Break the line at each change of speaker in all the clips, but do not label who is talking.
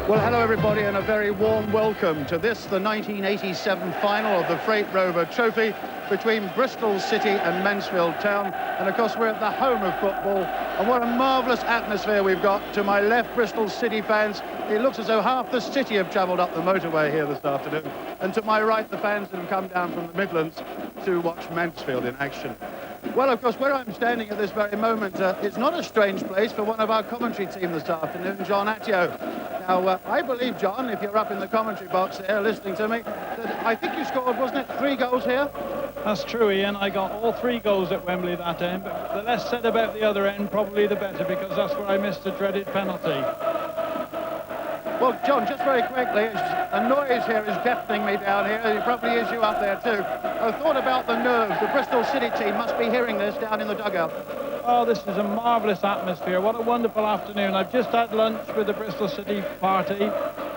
Well, hello everybody, and a very warm welcome to this, the 1987 final of the Freight Rover Trophy between Bristol City and Mansfield Town. And of course, we're at the home of football, and what a marvellous atmosphere we've got. To my left, Bristol City fans. It looks as though half the city have travelled up the motorway here this afternoon. And to my right, the fans that have come down from the Midlands to watch Mansfield in action. Well, of course, where I'm standing at this very moment, it's not a strange place for one of our commentary team this afternoon, John Attio. Now, I believe, John, if you're up in the commentary box there listening to me, that I think you scored, wasn't it, 3 goals here?
That's true, Ian. I got all 3 goals at Wembley that end, but the less said about the other end, probably the better, because that's where I missed the dreaded penalty.
Well, John, just very quickly, a noise here is deafening me down here. It probably is you up there too. I thought about the nerves. The Bristol City team must be hearing this down in the dugout.
Oh, this is a marvellous atmosphere. What a wonderful afternoon. I've just had lunch with the Bristol City party.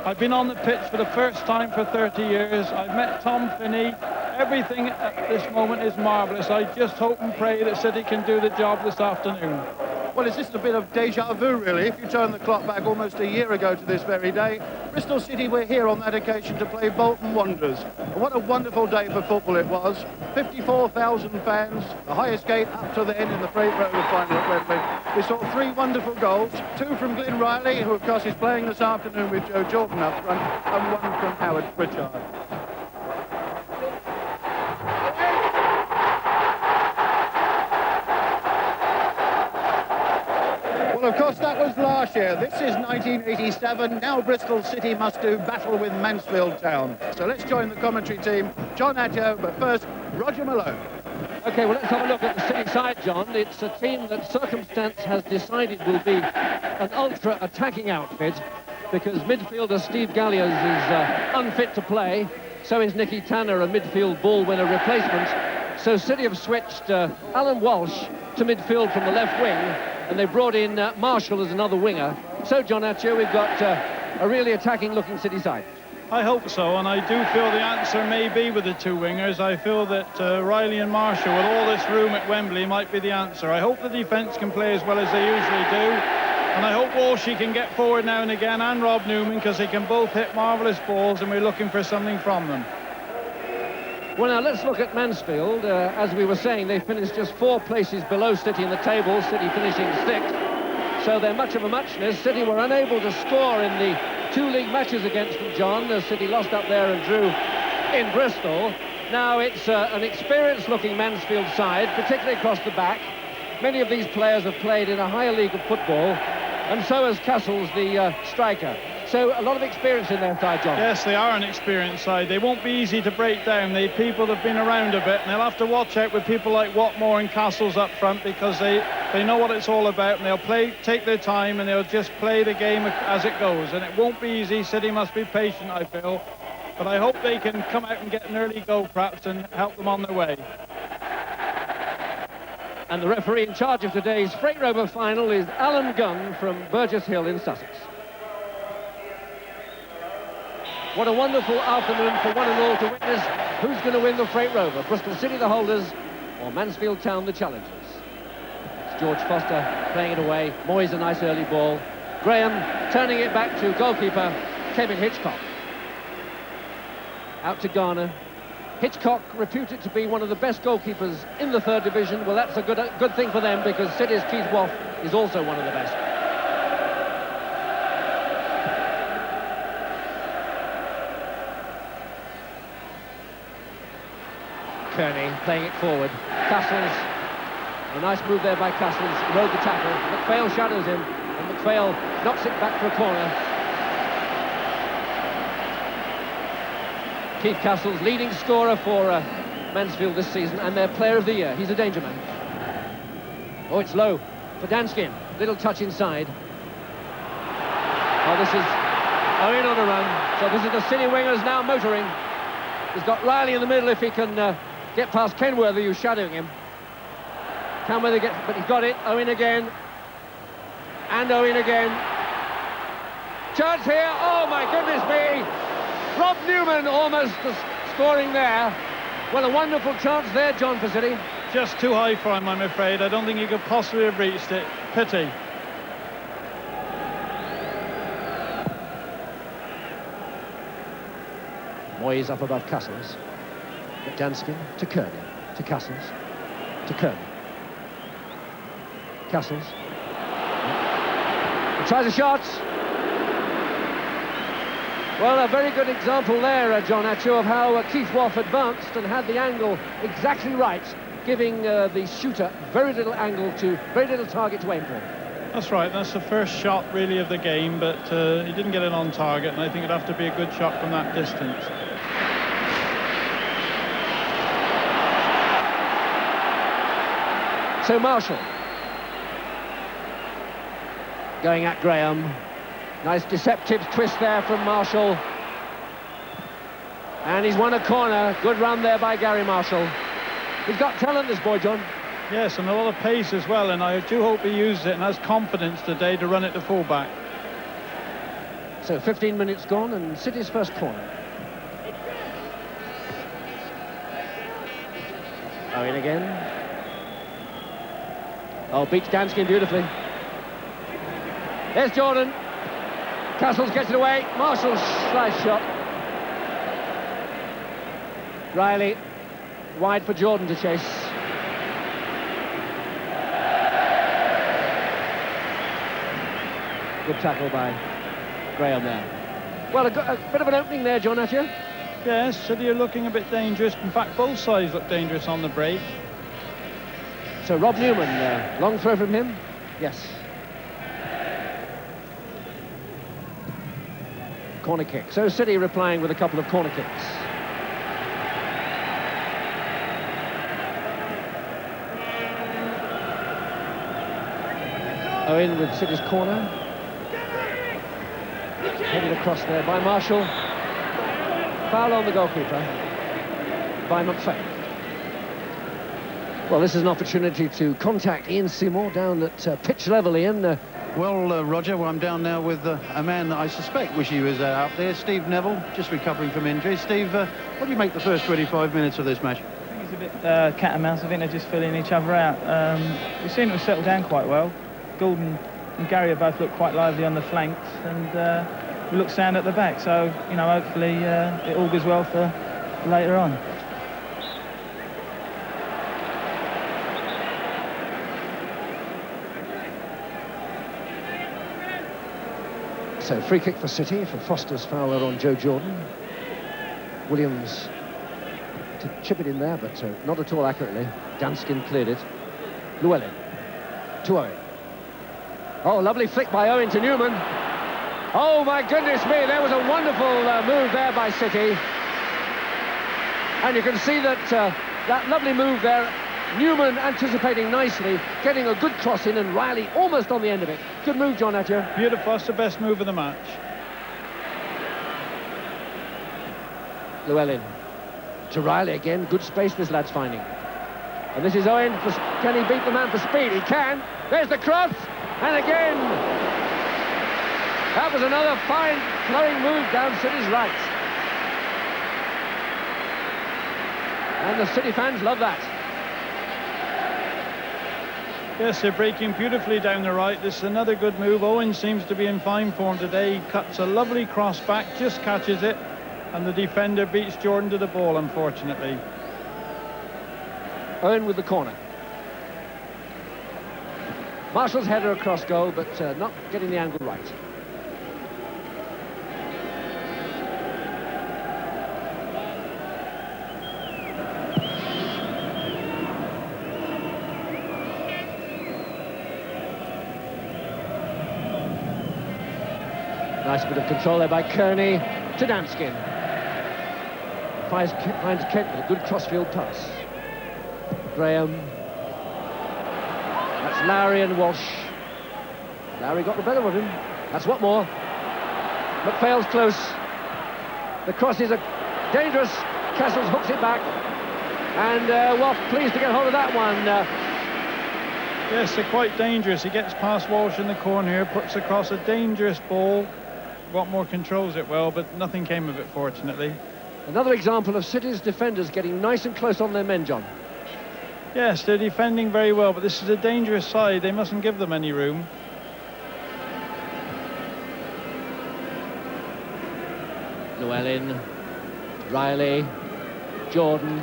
I've been on the pitch for the first time for 30 years. I've met Tom Finney. Everything at this moment is marvellous. I just hope and pray that City can do the job this afternoon.
Well, it's just a bit of deja vu, really. If you turn the clock back almost a year ago to this very day, Bristol City were here on that occasion to play Bolton Wanderers. And what a wonderful day for football it was. 54,000 fans, the highest gate up to the end in the Freight Rover final at Wembley. We saw 3 wonderful goals, 2 from Glyn Riley, who of course is playing this afternoon with Joe Jordan up front, and 1 from Howard Pritchard. Well, of course, that was last year. This is 1987. Now Bristol City must do battle with Mansfield Town. So let's join the commentary team. John Attio, but first, Roger Malone.
OK, well, let's have a look at the City side, John. It's a team that circumstance has decided will be an ultra-attacking outfit, because midfielder Steve Galliers is unfit to play. So is Nicky Tanner, a midfield ball winner replacement. So City have switched Alan Walsh to midfield from the left wing, and they brought in Marshall as another winger. So, John Attio, we've got a really attacking-looking City side.
I hope so, and I do feel the answer may be with the 2 wingers. I feel that Riley and Marshall, with all this room at Wembley, might be the answer. I hope the defence can play as well as they usually do, and I hope Walshy can get forward now and again, and Rob Newman, because they can both hit marvellous balls, and we're looking for something from them.
Well, now, let's look at Mansfield. As we were saying, they finished just 4 places below City in the table, City finishing 6th. So they're much of a muchness. City were unable to score in the 2 league matches against them, John. City lost up there and drew in Bristol. Now, it's an experienced-looking Mansfield side, particularly across the back. Many of these players have played in a higher league of football, and so has Castles, the striker. So a lot of experience in their side, John.
Yes, they are an experienced side. They won't be easy to break down. They people that have been around a bit, and they'll have to watch out with people like Watmore and Castles up front, because they know what it's all about, and they'll take their time, and they'll just play the game as it goes. And it won't be easy. City must be patient, I feel. But I hope they can come out and get an early goal, perhaps, and help them on their way.
And the referee in charge of today's Freight Rover final is Alan Gunn from Burgess Hill in Sussex. What a wonderful afternoon for one and all to witness who's going to win the Freight Rover. Bristol City, the holders, or Mansfield Town, the challengers. It's George Foster playing it away. Moyes, a nice early ball. Graham turning it back to goalkeeper Kevin Hitchcock. Out to Garner. Hitchcock, reputed to be one of the best goalkeepers in the 3rd division. Well, that's a good thing for them, because City's Keith Woff is also one of the best. Kearney playing it forward. Castles, a nice move there by Castles, rode the tackle. McPhail shadows him, and McPhail knocks it back for a corner. Keith Castles, leading scorer for Mansfield this season, and their player of the year. He's a danger man. Oh, it's low for Danskin. Little touch inside. Oh, this is Owen on a run. So this is the City wingers now motoring. He's got Riley in the middle if he can get past Kenworthy, who's shadowing him. Kenworthy gets, but he's got it. Owen again. And Owen again. Chance here. Oh, my goodness me. Rob Newman almost scoring there. Well, a wonderful chance there, John, for City.
Just too high for him, I'm afraid. I don't think he could possibly have reached it. Pity.
Moyes up above Castles. But Danskin to Kearney, to Castles, to Kearney. Castles. He tries a shot. Well, a very good example there, John Atcho, of how Keith Woff advanced and had the angle exactly right, giving the shooter very little target to aim for.
That's right, that's the first shot really of the game, but he didn't get it on target, and I think it'd have to be a good shot from that distance.
So Marshall going at Graham. Nice deceptive twist there from Marshall. And he's won a corner. Good run there by Gary Marshall. He's got talent, this boy, John.
Yes, and a lot of pace as well, and I do hope he uses it and has confidence today to run it to full-back.
So 15 minutes gone and City's first corner. Owen again. Oh, beats Danskin beautifully. There's Jordan. Castles gets it away. Marshall's slice shot. Riley wide for Jordan to chase. Good tackle by Graham there. Well, a bit of an opening there, John Atcho.
Yes, City are looking a bit dangerous. In fact, both sides look dangerous on the break.
So Rob Newman, long throw from him. Yes. Corner kick. So City replying with a couple of corner kicks. Owen with City's corner. Headed across there by Marshall. Foul on the goalkeeper by McFay. Well, this is an opportunity to contact Ian Seymour down at pitch level, Ian.
Well, Roger, I'm down now with a man that I suspect wish he was out there, Steve Neville, just recovering from injury. Steve, what do you make the first 25 minutes of this match?
I think it's a bit cat and mouse. I think they're just filling each other out. We seem to have settled down quite well. Gordon and Gary have both looked quite lively on the flanks, and we look sound at the back. So, you know, hopefully it all goes well for later on.
So free kick for City for Foster's foul on Joe Jordan. Williams to chip it in there, but not at all accurately. Danskin cleared it. Llewellyn to Owen. Oh, lovely flick by Owen to Newman. Oh my goodness me, there was a wonderful move there by City. And you can see that that lovely move there, Newman anticipating nicely, getting a good cross in, and Riley almost on the end of it. Good move, John Atcho.
Beautiful, that's the best move of the match.
Llewellyn to Riley again. Good space this lad's finding. And this is Owen. Can he beat the man for speed? He can. There's the cross. And again. That was another fine flowing move down City's right. And the City fans love that.
Yes, they're breaking beautifully down the right. This is another good move. Owen seems to be in fine form today. He cuts a lovely cross back, just catches it, and the defender beats Jordan to the ball, unfortunately.
Owen with the corner. Marshall's header across goal, but not getting the angle right. Nice bit of control there by Kearney to Danskin. Finds Kent with a good crossfield pass. Graham. That's Lowry and Walsh. Lowry got the better of him. That's Watmore. McPhail's close. The crosses are dangerous. Castles hooks it back. And Waff pleased to get hold of that one.
Yes, they're quite dangerous. He gets past Walsh in the corner here, puts across a dangerous ball. Watmore controls it well, but nothing came of it, fortunately.
Another example of City's defenders getting nice and close on their men, John.
Yes, they're defending very well, but this is a dangerous side. They mustn't give them any room.
Llewellyn. Riley, Jordan,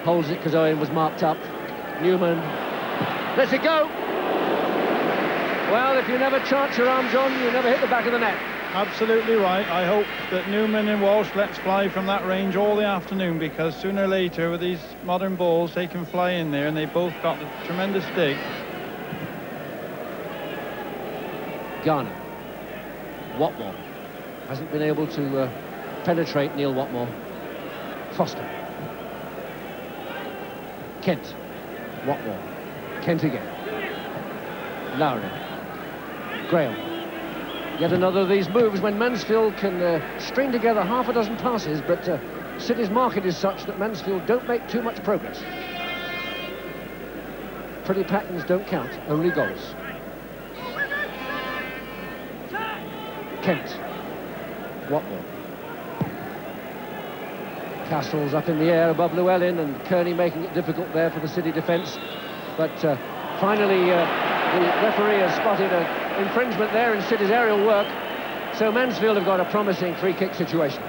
holds it because Owen was marked up. Newman, lets it go. Well, if you never chance your arms on, you never hit the back of the net.
Absolutely right. I hope that Newman and Walsh lets fly from that range all the afternoon, because sooner or later with these modern balls they can fly in there, and they both got the tremendous dig.
Garner. Watmore hasn't been able to penetrate Neil Watmore. Foster. Kent. Watmore. Kent again. Lowry. Graham. Yet another of these moves when Mansfield can string together half a dozen passes, but City's market is such that Mansfield don't make too much progress. Pretty patterns don't count, only goals. Kent. Watmore. Castle's up in the air above Llewellyn, and Kearney making it difficult there for the City defence. But finally, the referee has spotted an infringement there in City's aerial work. So Mansfield have got a promising free kick situation.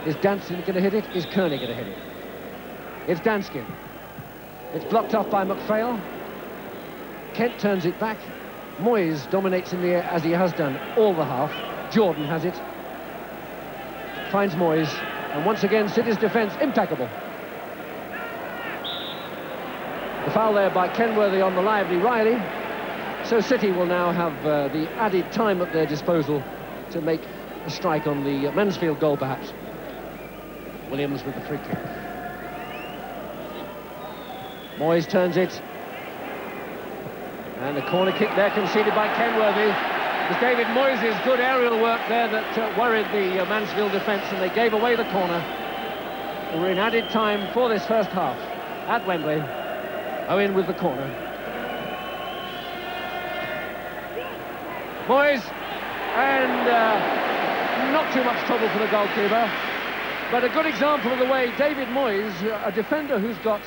Is Danskin going to hit it? Is Kearney going to hit it? It's Danskin. It's blocked off by McPhail. Kent turns it back. Moyes dominates in the air as he has done all the half. Jordan has it. Finds Moyes. And once again, City's defence impeccable. The foul there by Kenworthy on the lively Riley. So City will now have the added time at their disposal to make a strike on the Mansfield goal, perhaps. Williams with the free kick. Moyes turns it. And the corner kick there conceded by Kenworthy. It was David Moyes' good aerial work there that worried the Mansfield defence, and they gave away the corner. We're in added time for this first half at Wembley. Owen with the corner. Moyes, and not too much trouble for the goalkeeper. But a good example of the way David Moyes, a defender who's got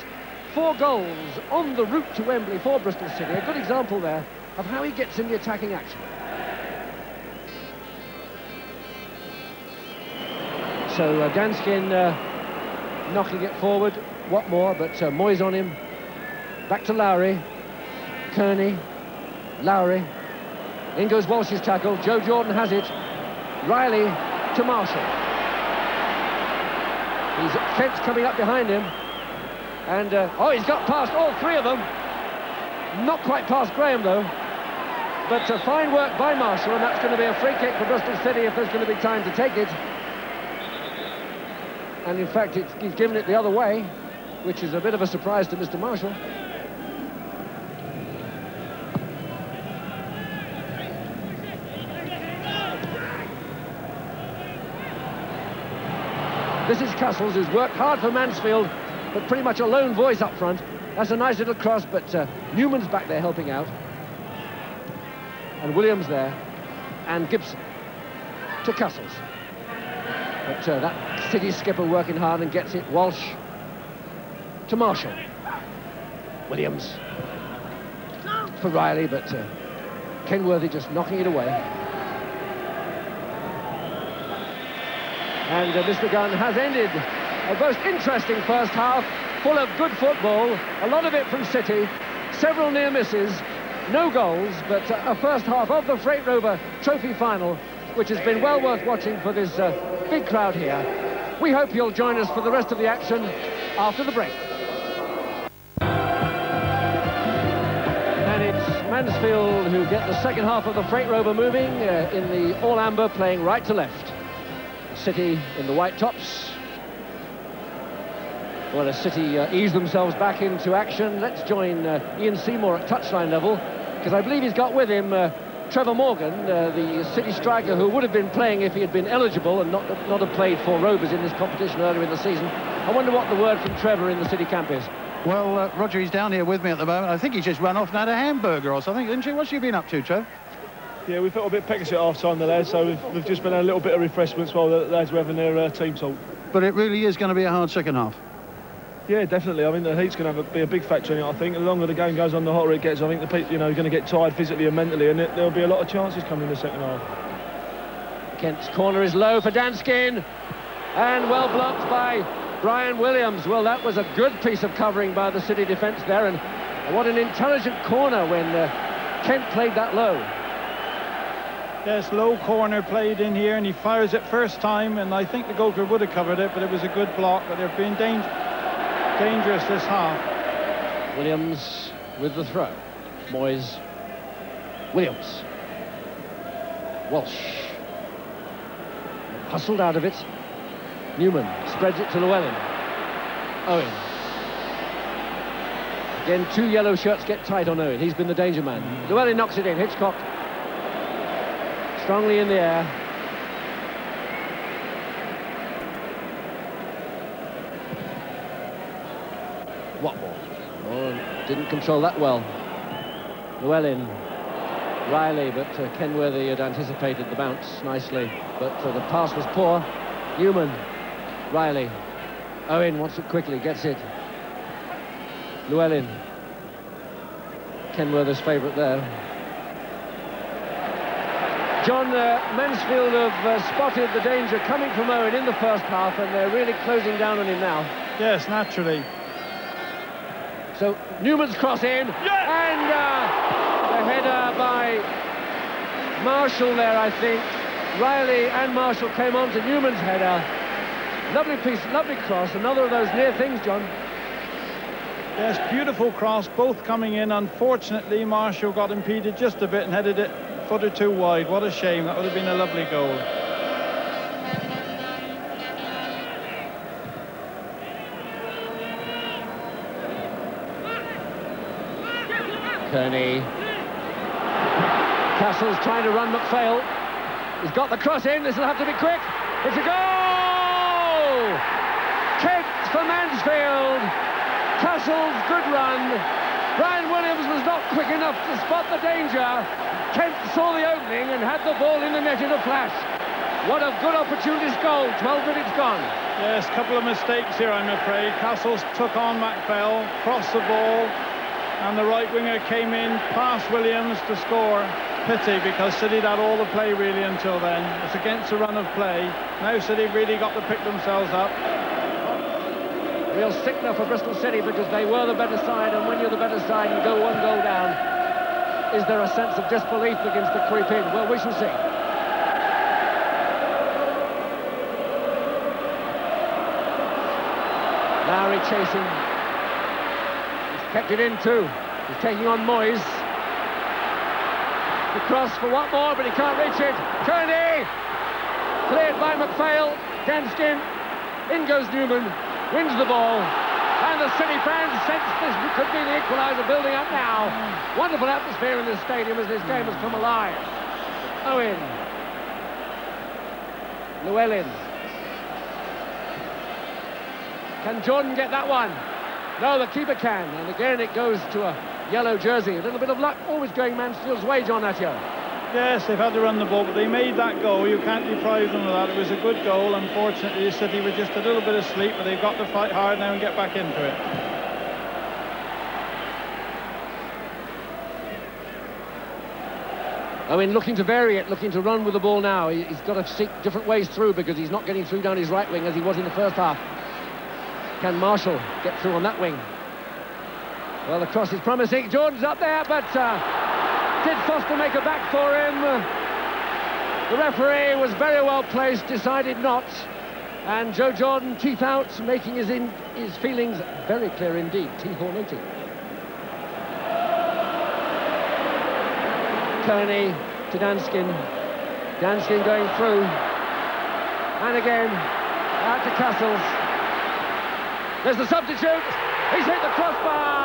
4 goals on the route to Wembley for Bristol City, a good example there of how he gets in the attacking action. So Danskin knocking it forward, Watmore, but Moyes on him. Back to Lowry, Kearney, Lowry. In goes Walsh's tackle, Joe Jordan has it. Riley to Marshall. He's Kent coming up behind him. And, he's got past all 3 of them. Not quite past Graham, though. But fine work by Marshall, and that's going to be a free kick for Bristol City if there's going to be time to take it. And, in fact, he's given it the other way, which is a bit of a surprise to Mr. Marshall. This is Castles, who's worked hard for Mansfield, but pretty much a lone voice up front. That's a nice little cross, but Newman's back there helping out. And Williams there. And Gibson to Castles. But that City skipper working hard and gets it. Walsh to Marshall. Williams for Riley, but Kenworthy just knocking it away. And Mr. Gunn has ended a most interesting first half, full of good football, a lot of it from City, several near misses, no goals, but a first half of the Freight Rover Trophy Final, which has been well worth watching for this big crowd here. We hope you'll join us for the rest of the action after the break. And it's Mansfield who get the second half of the Freight Rover moving in the all-amber, playing right to left. City in the white tops. Well, as City ease themselves back into action, let's join Ian Seymour at touchline level, because I believe he's got with him Trevor Morgan, the City striker who would have been playing if he had been eligible and not have played for Rovers in this competition earlier in the season. I wonder what the word from Trevor in the City camp is.
Well, Roger, he's down here with me at the moment. I think he's just run off and had a hamburger or something, didn't you? What's you been up to, Trev?
Yeah, we felt a bit peckish at half-time, the lads, so we've just been a little bit of refreshments while the lads were having their team talk.
But it really is going to be a hard second half.
Yeah, definitely. I mean, the heat's going to be a big factor in it, I think. The longer the game goes on, the hotter it gets. I think the people, going to get tired physically and mentally, and there'll be a lot of chances coming in the second half.
Kent's corner is low for Danskin, and well blocked by Brian Williams. Well, that was a good piece of covering by the City defence there, and what an intelligent corner when Kent played that low.
Yes, low corner played in here, and he fires it first time, and I think the goalkeeper would have covered it, but it was a good block. But they've been dangerous this half.
Williams with the throw. Moyes. Williams. Walsh. Hustled out of it. Newman spreads it to Llewellyn. Owen. Again, 2 yellow shirts get tight on Owen. He's been the danger man. Llewellyn knocks it in. Hitchcock. Strongly in the air. Watmore. Oh, didn't control that well. Llewellyn. Riley, but Kenworthy had anticipated the bounce nicely, but the pass was poor. Newman. Riley. Owen wants it quickly, gets it. Llewellyn. Kenworthy's favourite there. John, Mansfield have spotted the danger coming from Owen in the first half, and they're really closing down on him now.
Yes, naturally.
So Newman's cross in, and the header by Marshall there, I think. Riley and Marshall came on to Newman's header. Lovely piece, lovely cross, another of those near things, John.
Yes, beautiful cross, both coming in. Unfortunately, Marshall got impeded just a bit and headed it a foot or two wide. What a shame, that would have been a lovely goal.
Kearney. Castle's trying to run McPhail. He's got the cross in, this will have to be quick. It's a goal! Kent for Mansfield. Castle's good run. Brian Williams was not quick enough to spot the danger. Kent saw the opening and had the ball in the net in a flash. What a good opportunist goal, 12 minutes gone.
Yes, a couple of mistakes here, I'm afraid. Castles took on McPhail, crossed the ball, and the right winger came in past Williams to score. Pity, because City had all the play really until then. It's against the run of play. Now City really got to pick themselves up.
Real sickener for Bristol City, because they were the better side, and when you're the better side, you go 1 goal down. Is there a sense of disbelief begins to creep in? Well, we shall see. Lowry chasing. He's kept it in too. He's taking on Moyes. The cross for Watmore, but he can't reach it. Kearney! Cleared by McPhail. Danskin. In goes Newman. Wins the ball. And the City fans sense this could be the equaliser building up now. Wonderful atmosphere in this stadium as this game has come alive. Owen. Llewellyn. Can Jordan get that one? No, the keeper can. And again it goes to a yellow jersey. A little bit of luck always going Mansfield's way, John Atio.
Yes, they've had to run the ball, but they made that goal. You can't deprive them of that. It was a good goal. Unfortunately, City were just a little bit asleep, but they've got to fight hard now and get back into it.
Owen looking to vary it, looking to run with the ball now. He's got to seek different ways through, because he's not getting through down his right wing as he was in the first half. Can Marshall get through on that wing? Well, the cross is promising. Jordan's up there, but did Foster make a back for him? The referee was very well placed, decided not. And Joe Jordan, teeth out, making his feelings very clear indeed. Teeth ornating. Kearney to Danskin. Danskin going through. And again, out to Castles. There's the substitute. He's hit the crossbar.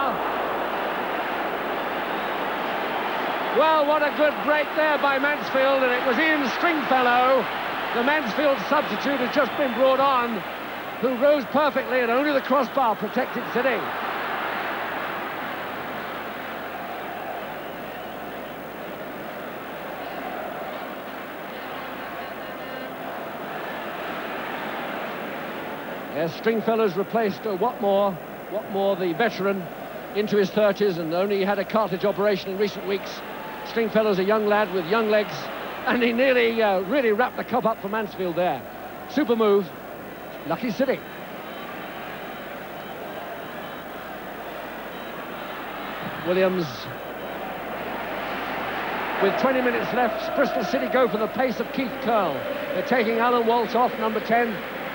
Well, what a good break there by Mansfield, and it was Ian Stringfellow, the Mansfield substitute, has just been brought on, who rose perfectly, and only the crossbar protected City. Yes, Stringfellow's replaced Watmore, the veteran, into his 30s, and only had a cartilage operation in recent weeks. Stringfellow's a young lad with young legs, and he nearly really wrapped the cup up for Mansfield there. Super move. Lucky City. Williams. With 20 minutes left, Bristol City go for the pace of Keith Curl. They're taking Alan Walsh off, number 10,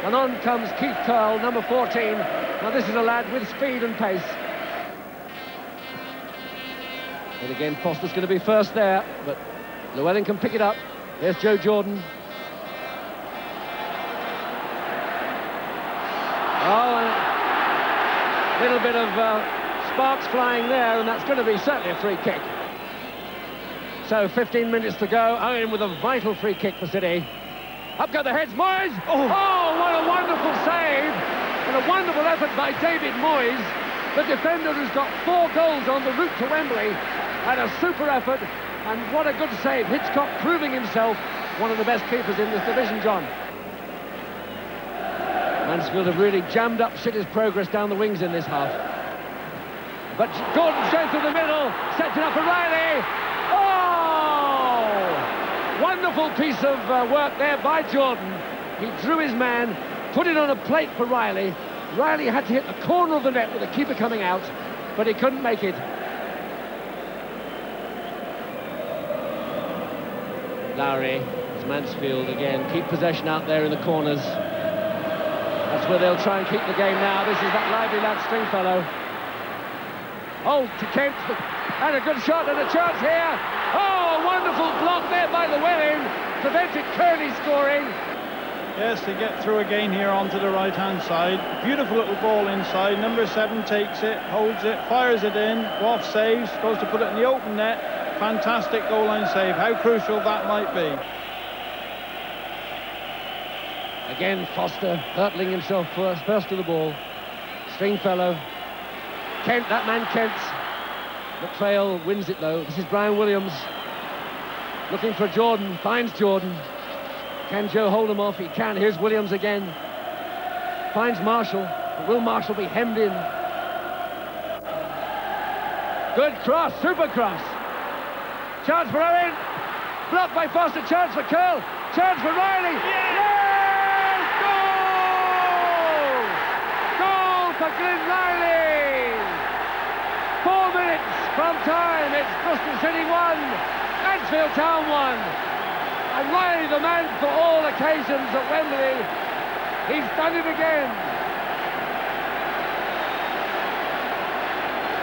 and on comes Keith Curl, number 14. Now this is a lad with speed and pace. And again, Foster's going to be first there, but Llewellyn can pick it up. There's Joe Jordan. Oh, and a little bit of sparks flying there, and that's going to be certainly a free kick. So 15 minutes to go. Owen with a vital free kick for City. Up go the heads, Moyes! Oh, what a wonderful save! And a wonderful effort by David Moyes, the defender who's got 4 goals on the route to Wembley. And a super effort, and what a good save. Hitchcock proving himself one of the best keepers in this division, John. Mansfield have really jammed up City's progress down the wings in this half. But Gordon's going through the middle, sets it up for Riley. Oh! Wonderful piece of work there by Jordan. He drew his man, put it on a plate for Riley. Riley had to hit the corner of the net with the keeper coming out, but he couldn't make it. Lowry, it's Mansfield again, keep possession out there in the corners. That's where they'll try and keep the game now. This is that lively lad Stringfellow. Oh, to Kent, and a good shot and a chance here. Oh, a wonderful block there by Llewellyn, prevented Kearney scoring.
Yes, they get through again here onto the right-hand side. Beautiful little ball inside. Number 7 takes it, holds it, fires it in. Waff saves, goes to put it in the open net. Fantastic goal line save. How crucial that might be.
Again, Foster hurtling himself first to the ball. Stringfellow. Kent, that man Kent. McPhail wins it though. This is Brian Williams. Looking for Jordan, finds Jordan. Can Joe hold him off? He can. Here's Williams again. Finds Marshall. But will Marshall be hemmed in? Good cross, super cross. Chance for Owen. Blocked by Foster. Chance for Curl. Chance for Riley. Yes! Goal! Goal for Glyn Riley. 4 minutes from time. It's Bristol City 1. Mansfield Town 1. And Riley, the man for all occasions at Wembley. He's done it again.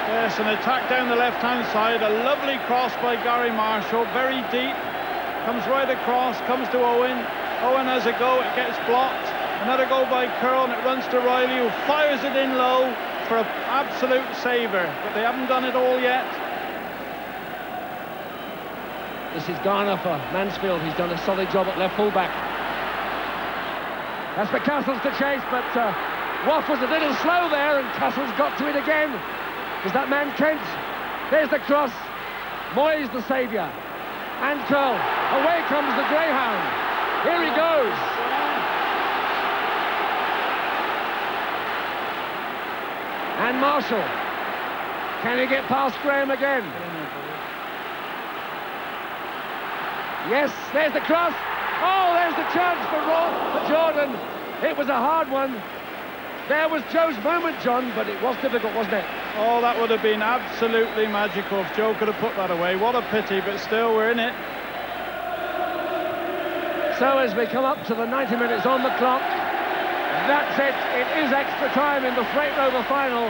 Yes, an attack down the left-hand side. A lovely cross by Gary Marshall, very deep. Comes right across, comes to Owen. Owen has a go, it gets blocked. Another go by Curl, and it runs to Riley, who fires it in low for an absolute saver. But they haven't done it all yet.
This is Garner for Mansfield. He's done a solid job at left full-back. That's for Castles to chase, but Waff was a little slow there, and Castles got to it again. Is that man Kent? There's the cross. Moyes the saviour. And Curl. Away comes the Greyhound. Here he goes. And Marshall. Can he get past Graham again? Yes, there's the cross. Oh, there's the chance for Jordan. It was a hard one. There was Joe's moment, John, but it was difficult, wasn't it?
Oh, that would have been absolutely magical if Joe could have put that away. What a pity, but still, we're in it.
So as we come up to the 90 minutes on the clock, that's it. It is extra time in the Freight Rover final.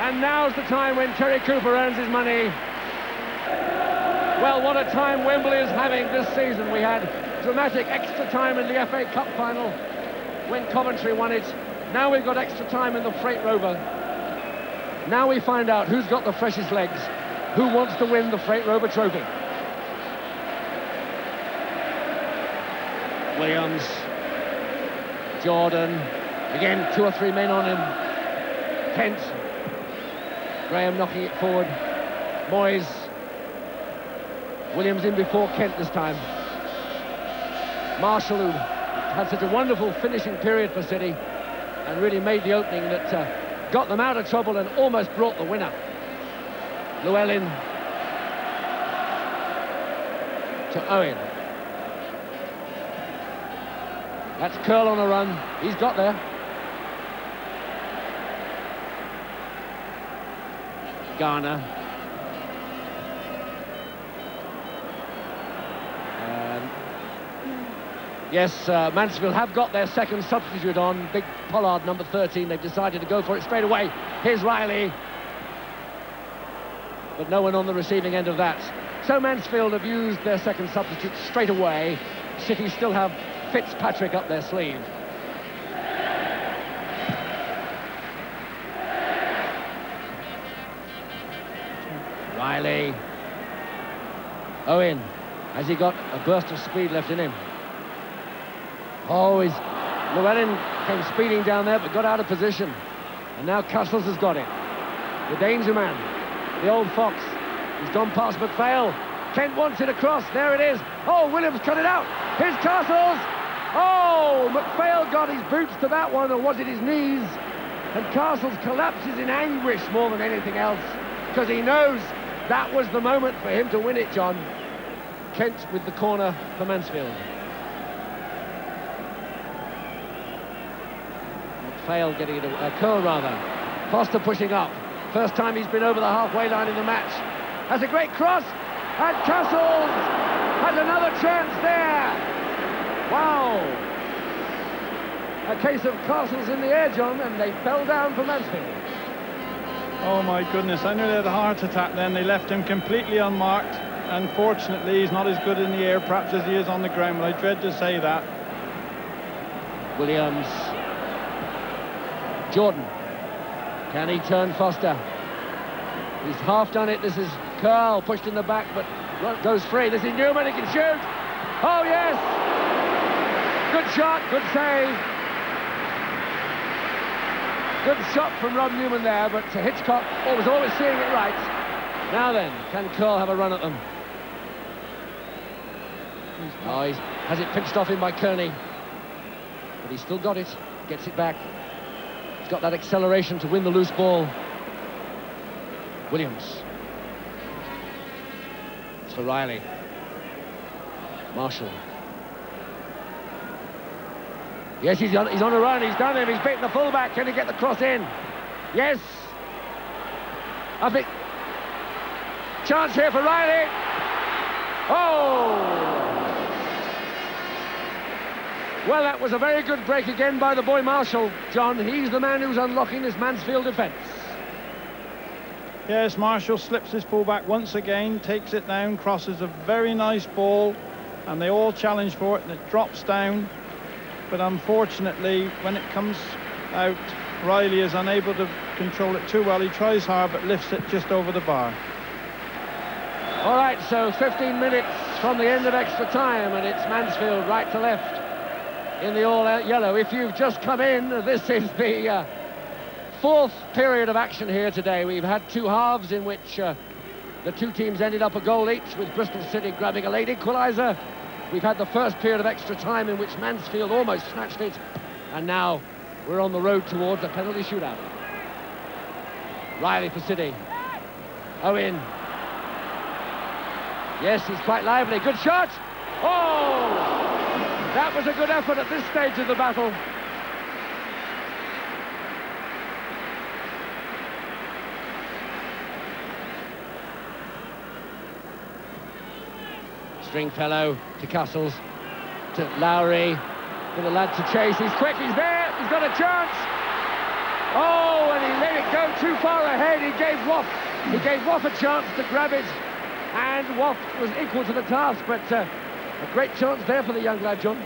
And now's the time when Terry Cooper earns his money. Well, what a time Wembley is having this season. We had dramatic extra time in the FA Cup final when Coventry won it. Now we've got extra time in the Freight Rover. Now we find out who's got the freshest legs, who wants to win the Freight Rover trophy. Williams, Jordan, again 2 or 3 men on him. Kent, Graham knocking it forward. Moyes, Williams in before Kent this time. Marshall, who had such a wonderful finishing period for City. and really made the opening that got them out of trouble and almost brought the winner. Llewellyn to Owen. That's Curl on a run. He's got there. Garner. Yes, Mansfield have got their second substitute on. Big Pollard, number 13. They've decided to go for it straight away. Here's Riley. But no one on the receiving end of that. So Mansfield have used their second substitute straight away. City still have Fitzpatrick up their sleeve. Riley. Owen. Has he got a burst of speed left in him? Oh, Llewellyn came speeding down there, but got out of position. And now Castles has got it. The danger man, the old fox. He's gone past McPhail. Kent wants it across. There it is. Oh, Williams cut it out. Here's Castles. Oh, McPhail got his boots to that one, or was it his knees? And Castles collapses in anguish more than anything else, because he knows that was the moment for him to win it, John. Kent with the corner for Mansfield. McPhail getting it, Curl rather. Foster pushing up. First time he's been over the halfway line in the match. Has a great cross, and Castles has another chance there. Wow. A case of Castles in the air, John, and they fell down for Mansfield.
Oh my goodness, I nearly had a heart attack then. They left him completely unmarked. Unfortunately, he's not as good in the air, perhaps, as he is on the ground, but I dread to say that.
Williams. Jordan. Can he turn Foster? He's half done it. This is Curl pushed in the back, but goes free. This is Newman, he can shoot. Oh, yes! Good shot, good save. Good shot from Rob Newman there, but Hitchcock was always seeing it right. Now then, can Curl have a run at them? Oh, he has it pinched off him by Kearney. But he's still got it. Gets it back. He's got that acceleration to win the loose ball. Williams. It's for Riley. Marshall. Yes, he's on a run. He's done him. He's beaten the fullback. Can he get the cross in? Yes. I think. Chance here for Riley. Oh! Well, that was a very good break again by the boy Marshall, John. He's the man who's unlocking this Mansfield defence.
Yes, Marshall slips his fullback once again, takes it down, crosses a very nice ball, and they all challenge for it, and it drops down. But unfortunately, when it comes out, Riley is unable to control it too well. He tries hard, but lifts it just over the bar.
All right, so 15 minutes from the end of extra time, and it's Mansfield right to left in the all-yellow. If you've just come in, this is the fourth period of action here today. We've had two halves in which the two teams ended up a goal each, with Bristol City grabbing a late equaliser. We've had the first period of extra time in which Mansfield almost snatched it, and now we're on the road towards a penalty shootout. Riley for City. Owen. Yes, he's quite lively. Good shot! Oh! That was a good effort at this stage of the battle. Stringfellow to Castles, to Lowry, for the lad to chase. He's quick, he's there, he's got a chance. Oh, and he let it go too far ahead. He gave Woff a chance to grab it, and Woff was equal to the task, but a great chance there for the young lad, John.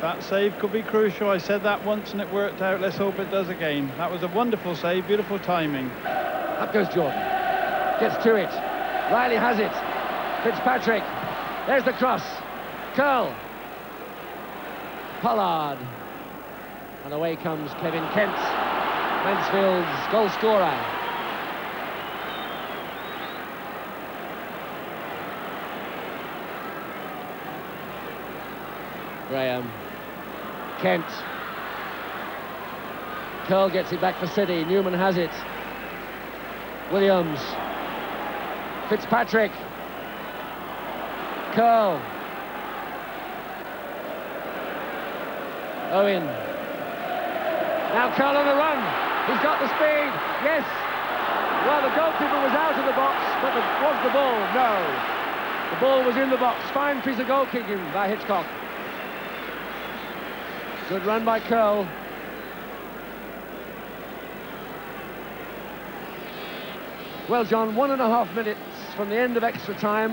That save could be crucial. I said that once and it worked out. Let's hope it does again. That was a wonderful save, beautiful timing.
Up goes Jordan. Gets to it. Riley has it. Fitzpatrick. There's the cross. Curl. Pollard. And away comes Kevin Kent, Mansfield's goal scorer. Graham. Kent. Curl gets it back for City. Newman has it. Williams. Fitzpatrick. Curl. Owen. Now Curl on the run. He's got the speed. Yes. Well, the goalkeeper was out of the box, but was the ball? No. The ball was in the box. Fine piece of goal kicking by Hitchcock. Good run by Curl. Well, John, 1.5 minutes from the end of extra time.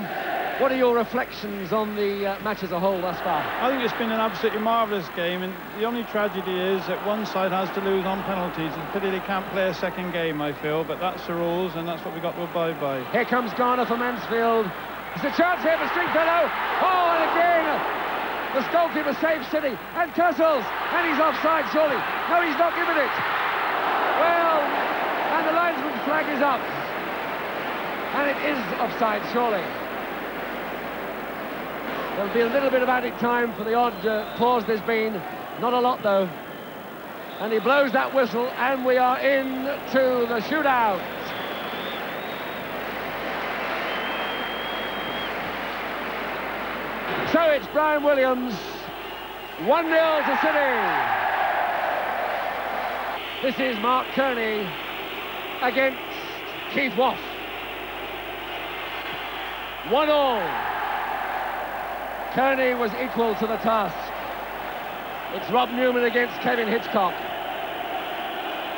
What are your reflections on the match as a whole thus far?
I think it's been an absolutely marvellous game, and the only tragedy is that one side has to lose on penalties. It's a pity they can't play a second game, I feel, but that's the rules, and that's what we've got to abide by.
Here comes Garner for Mansfield. It's a chance here for Stringfellow. Oh, and again, the goalkeeper saves City, and Tussles, and he's offside, surely. No, he's not given it. Well, and the linesman's flag is up. And it is offside, surely. There'll be a little bit of added time for the odd pause there's been. Not a lot, though. And he blows that whistle, and we are into the shootout. So it's Brian Williams, 1-0 to City. This is Mark Kearney against Keith Woff. 1-1. Kearney was equal to the task. It's Rob Newman against Kevin Hitchcock.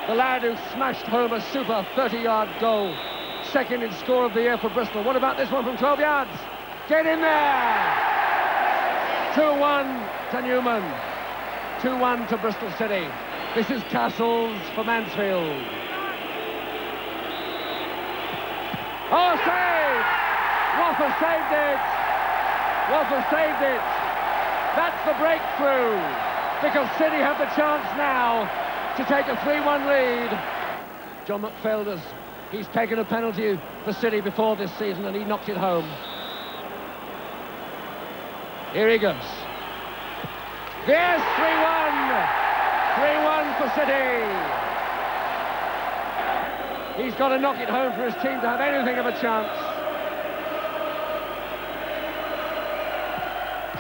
The lad who smashed home a super 30-yard goal. Second in score of the year for Bristol. What about this one from 12 yards? Get in there! 2-1 to Newman. 2-1 to Bristol City. This is Castles for Mansfield. Oh, save! Woffer saved it. Woffer saved it. That's the breakthrough, because City have the chance now to take a 3-1 lead. John McPhail he's taken a penalty for City before this season, and he knocked it home. Here he goes. Yes, 3-1. 3-1 for City. He's got to knock it home for his team to have anything of a chance.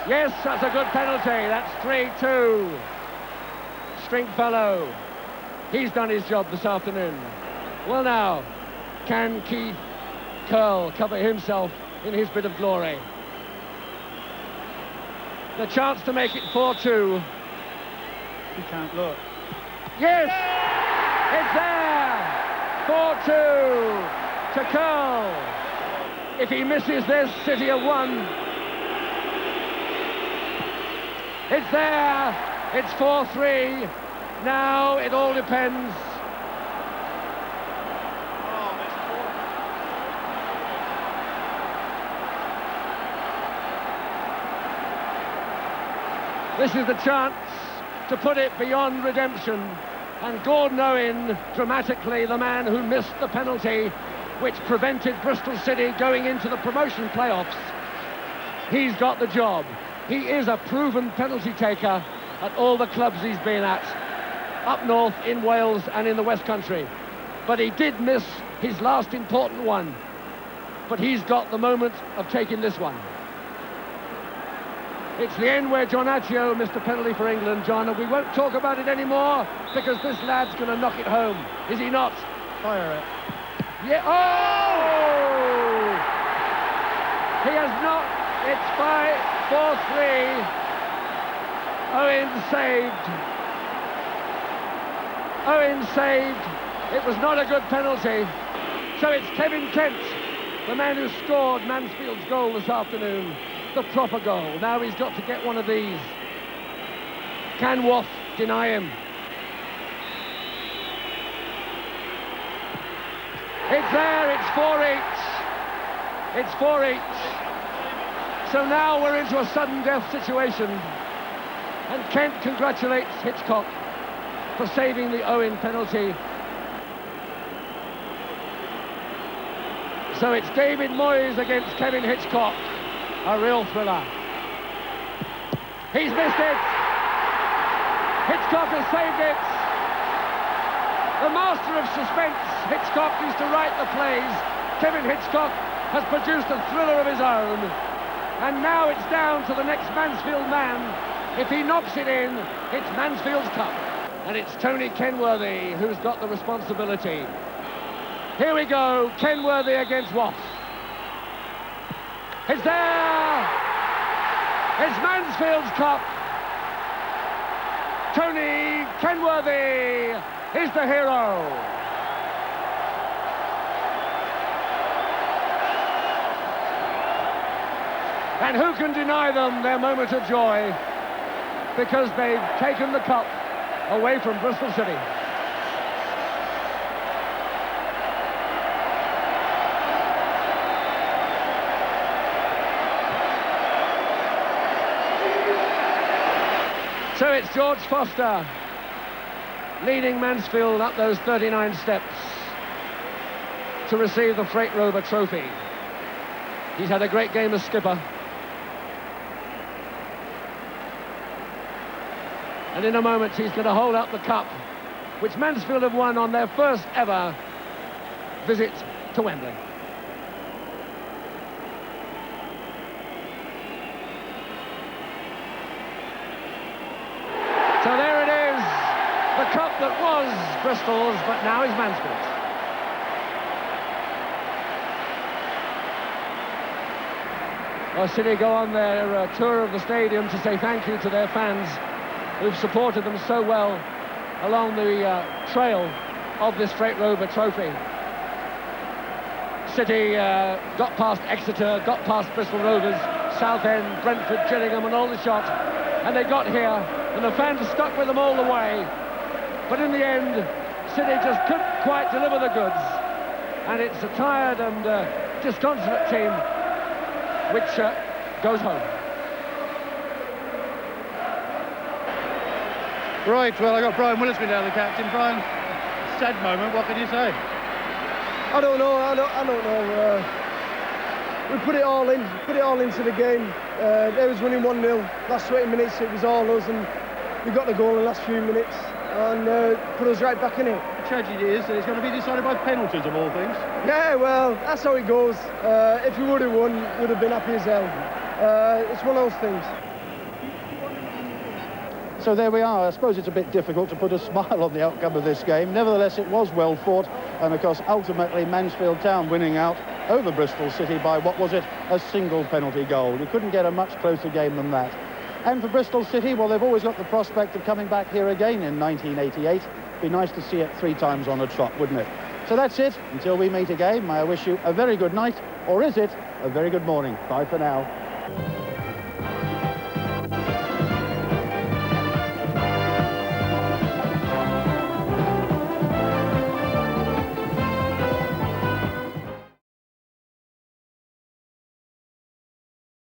Yes, that's a good penalty. That's 3-2. Stringfellow. He's done his job this afternoon. Well, now, can Keith Curl cover himself in his bit of glory? The chance to make it 4-2.
He can't look.
Yes! It's there! 4-2 to Curl. If he misses this, City have won. It's there. It's 4-3. Now it all depends. This is the chance to put it beyond redemption. And Gordon Owen, dramatically the man who missed the penalty, which prevented Bristol City going into the promotion playoffs. He's got the job. He is a proven penalty taker at all the clubs he's been at, up north, in Wales and in the West Country. But he did miss his last important one. But he's got the moment of taking this one. It's the end where John Accio missed a penalty for England, John, and we won't talk about it anymore because this lad's going to knock it home. Is he not?
Fire it.
Yeah. Oh! He has not. It's 4-3. Owen saved. Owen saved. It was not a good penalty. So it's Kevin Kent, the man who scored Mansfield's goal this afternoon. The proper goal. Now he's got to get one of these. Can Woff deny him? It's there. It's 4-8. It's 4-8. So now we're into a sudden death situation. And Kent congratulates Hitchcock for saving the Owen penalty. So it's David Moyes against Kevin Hitchcock. A real thriller. He's missed it. Hitchcock has saved it. The master of suspense, Hitchcock, used to write the plays. Kevin Hitchcock has produced a thriller of his own. And now it's down to the next Mansfield man. If he knocks it in, it's Mansfield's cup. And it's Tony Kenworthy who's got the responsibility. Here we go, Kenworthy against Watt. It's there! It's Mansfield's cup. Tony Kenworthy is the hero. And who can deny them their moment of joy? Because they've taken the cup away from Bristol City. So it's George Foster leading Mansfield up those 39 steps to receive the Freight Rover trophy. He's had a great game as skipper. And in a moment he's going to hold up the cup, which Mansfield have won on their first ever visit to Wembley. So there it is, the cup that was Bristol's, but now is Mansfield's. Well, City go on their tour of the stadium to say thank you to their fans who've supported them so well along the trail of this Freight Rover trophy. City got past Exeter, got past Bristol Rovers, Southend, Brentford, Gillingham and all the shots, and they got here, and the fans stuck with them all the way. But in the end, City just couldn't quite deliver the goods, and it's a tired and disconsolate team which goes home.
Right, well, I got Brian Willisby down, the captain. Brian, sad moment, what can you say?
I don't know, I don't know. We put it all into the game. They was winning 1-0. Last 20 minutes, it was all us, and we got the goal in the last few minutes, and put us right back in it.
The tragedy is that it's going to be decided by penalties, of all things.
Yeah, well, that's how it goes. If we would have won, would have been happy as hell. It's one of those things.
So there we are. I suppose it's a bit difficult to put a smile on the outcome of this game. Nevertheless, it was well fought, and of course, ultimately, Mansfield Town winning out over Bristol City by, what was it, a single penalty goal. You couldn't get a much closer game than that. And for Bristol City, well, they've always got the prospect of coming back here again in 1988. Be nice to see it 3 times on a trot, wouldn't it? So that's it. Until we meet again, may I wish you a very good night, or is it a very good morning? Bye for now.